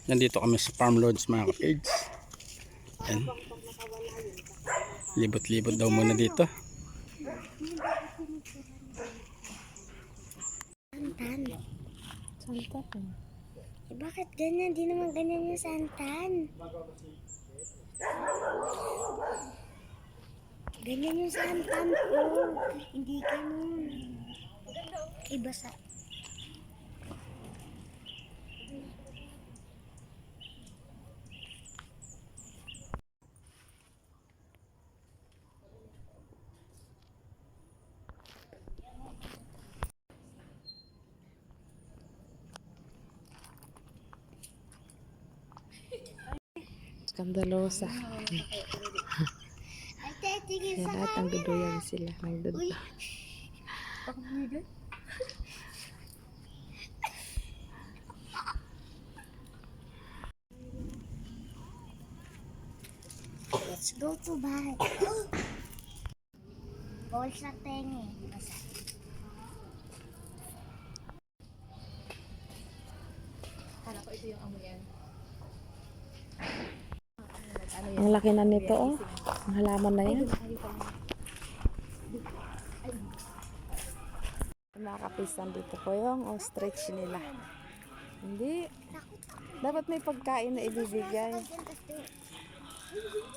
Nandito kami sa Farm Lodge mga kapids. Ayan. Libot-libot daw muna dito. Santan. Santan. Eh, bakit ganyan? Di naman ganyan yung santan. Ganyan yung santan ko. Hindi ganun. Iba sa... Skandalosa. Ate, tingin Kaya sa lahat ang duduyan sila. Uy. Let's go to bahay. Bawal sa tenga eh. Basta. Kala ko ito yung amoyan. Ang laki na nito, oh. Ang halaman na yan. Mga kapisan, dito po yung ostrich nila. Hindi. Dapat may pagkain na ibibigay.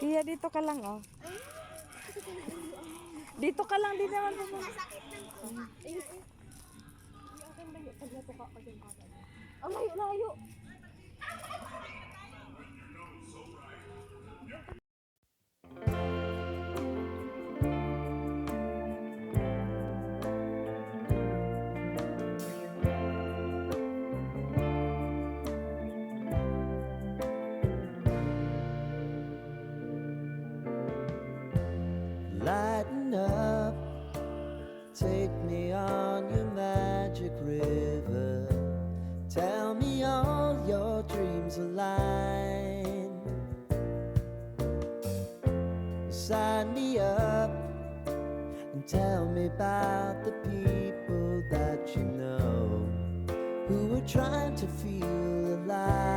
Kaya dito ka lang, oh. Dito ka lang, di naman po. Ang layo-layo. Lighten up, take me on your magic river. Tell me all your dreams align. Sign me up and tell me about the people that you know who are trying to feel alive.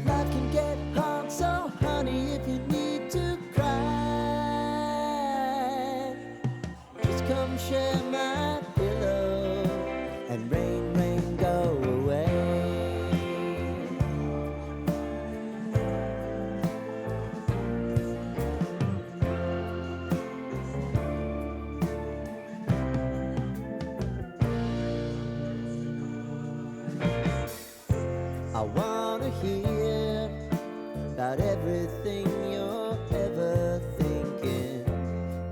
Life can get hard, so honey, if you need to cry, just come share my pillow and rain, rain, go away. I wanna hear about everything you're ever thinking.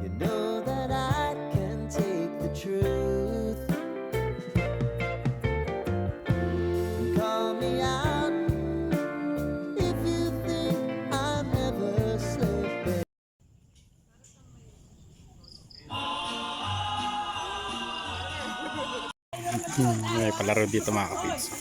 You know that I can take the truth. And call me out if you think I'm never slipping. May palaro dito mga kapids.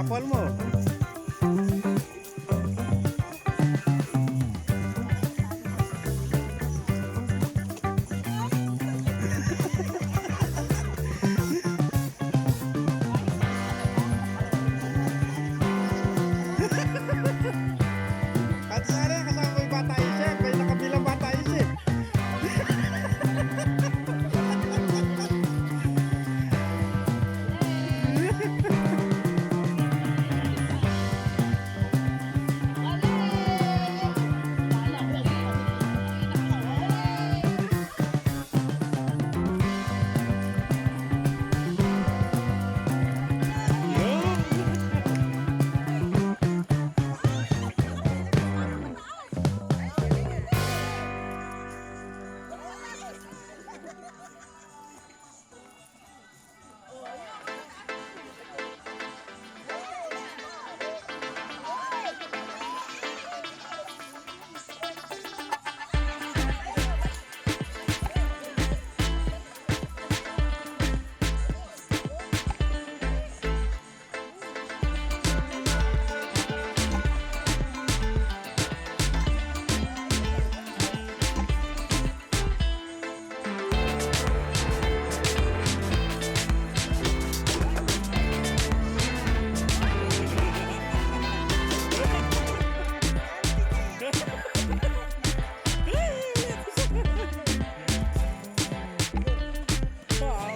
Kapal mo. At sana kasama mo yung bata isip. May nakabilang bata isip.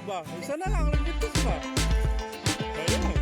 Ba, isa na lang, nagbitis pa. Ayun.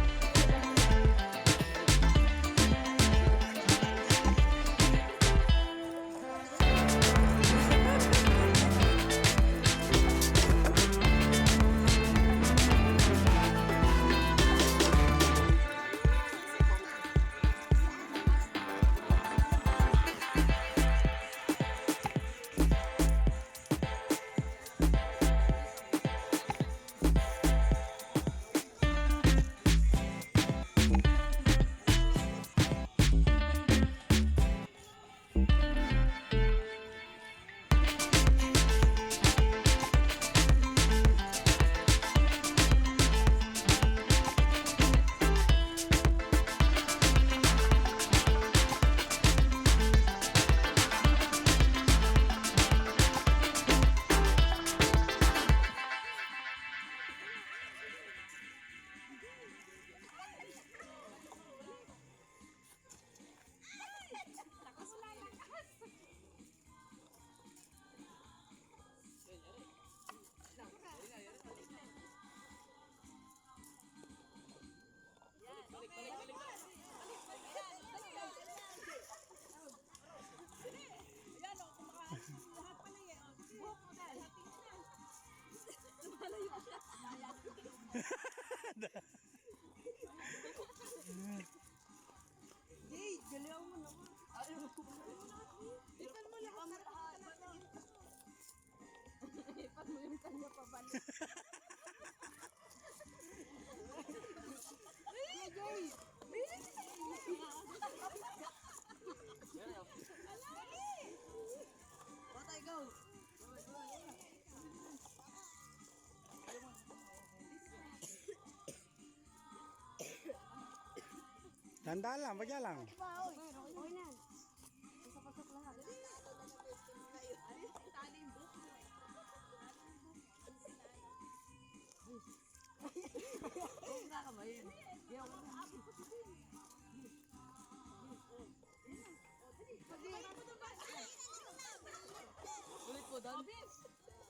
Tanda lang, bagya lang.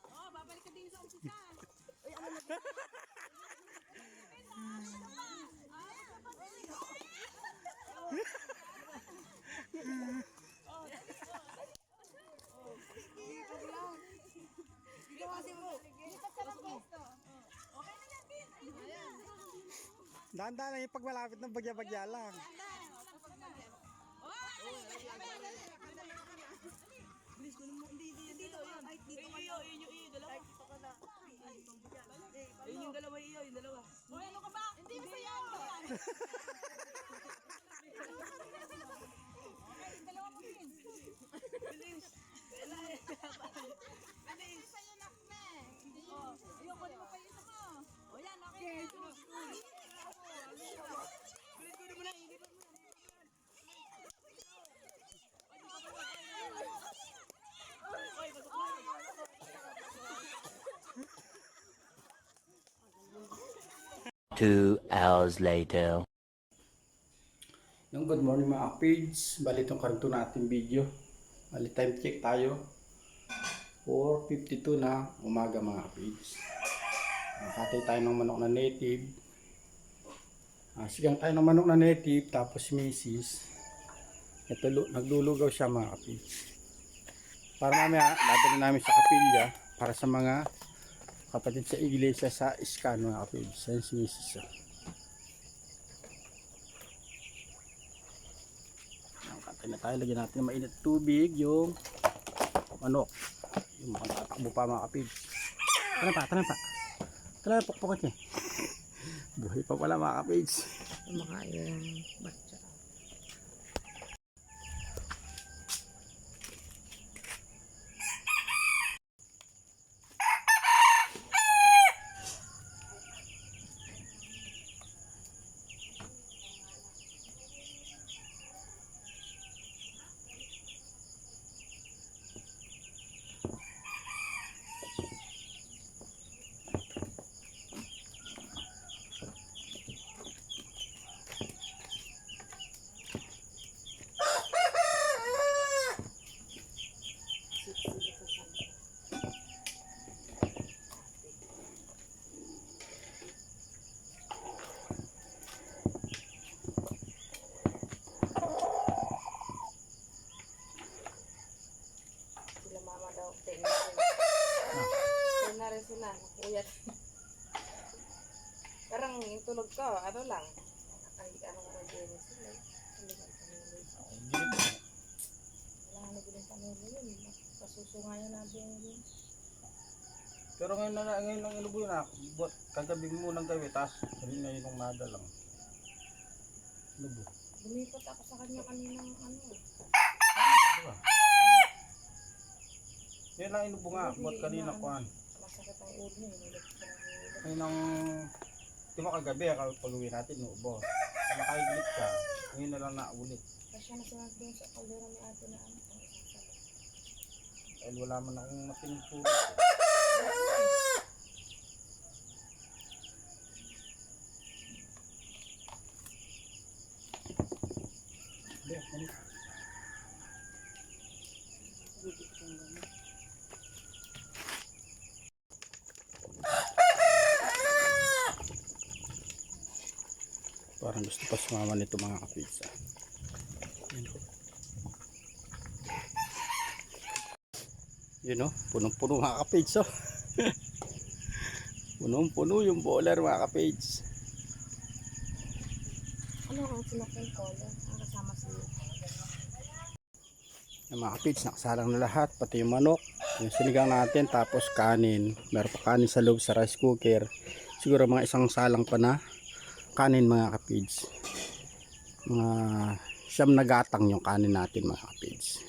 Oh, babalik ka din sa umpisa. Dahan-dahan lang yung pag malapit ng bagya-bagya lang. Hoy, ano ka ba? Hindi ba sa'yo? Okay, dalawa mo din. Bilis. Bilis. Sa'yo na kme. Ayun, kunin mo pa yung isa mo. O yan, okay. 2 hours later. Yung good morning mga kapids, bali itong karito natin video. Bali time check tayo 4:52 na umaga mga kapids. Nakatay tayo ng manok na native. Sigang tayo ng manok na native, tapos si Mrs. Ito, naglulugaw siya mga kapids. Para mamaya dadalhin namin sa kapilya para sa mga kapatid sa iglesia sa Iskan mga kapids. Yan si Mrs. Katay na tayo, lagyan natin ng mainit tubig yung manok. Yung makatakbo pa mga kapids. Tanan pa. Pukpukin niya. Buhay pa pala mga kapids. Kumakain batsa. Sila mama daw, na rin sila, nakuyat. Parang yung tulog ko, ano lang. Ay, ano nga rin sila. Wala nga nabiling pamilya yun. Kasusungaya natin yun. Pero ngayon lang inubo yun ako. Kagabi mo nang gabi, tapos sabi na yun ng maga lang. Inubo. Lumipat ako sa kanya kaninang ano. Diba? Yan lang inubo nga, buat kanina kuhan. Masakit ang ulo niya. Ngayon ang, di mo kagabi, pag uwi natin, inubo. Kaya nakahiglit ka, ngayon na lang naulit. Kasi nasunod doon sa kaldera ni ate na ano. Dahil wala man akong masinpo. Parang gusto pa sumama nito mga kapitsa. Yun o, punong-puno mga kapitsa. Punong-puno yung bowler mga kapitsa. Ano ang sinakyan ko? Ang kasama siya. Yung mga kapits, nakasalang na lahat, pati yung manok, yung sinigang natin, tapos kanin. Meron pa kanin sa loob sa rice cooker. Siguro mga isang salang pa na kanin mga kapits. Mga siyam na gatang yung kanin natin mga kapits.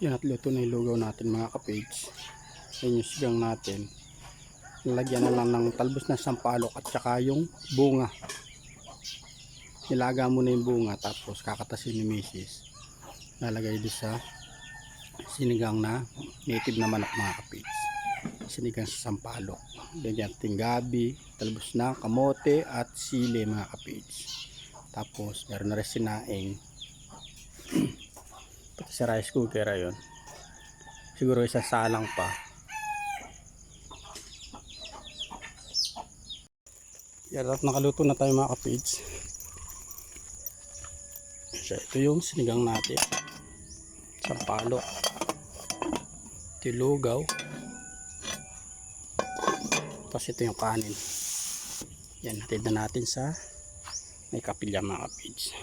Yan, at luto na yung lugaw natin mga kapits. Yan yung sigang natin. Nilagyan na lang ng talbos na sampalok at saka yung bunga. Nilaga mo na yung bunga, tapos kakatasin ni Mrs. Lalagay doon sa sinigang na native na manok mga kapits. Sinigang sa sampalok. Ganyan ting gabi, talbos na kamote at sili mga kapits. Tapos meron na rin sinaing. Pati sa rice cooker ayun. Siguro isang salang pa. Yan, at nakaluto na tayo mga kapids. So, ito yung sinigang natin. Sampalok. Tilugaw. Tapos ito yung kanin. Yan, hatid na natin sa may kapilya mga kapids.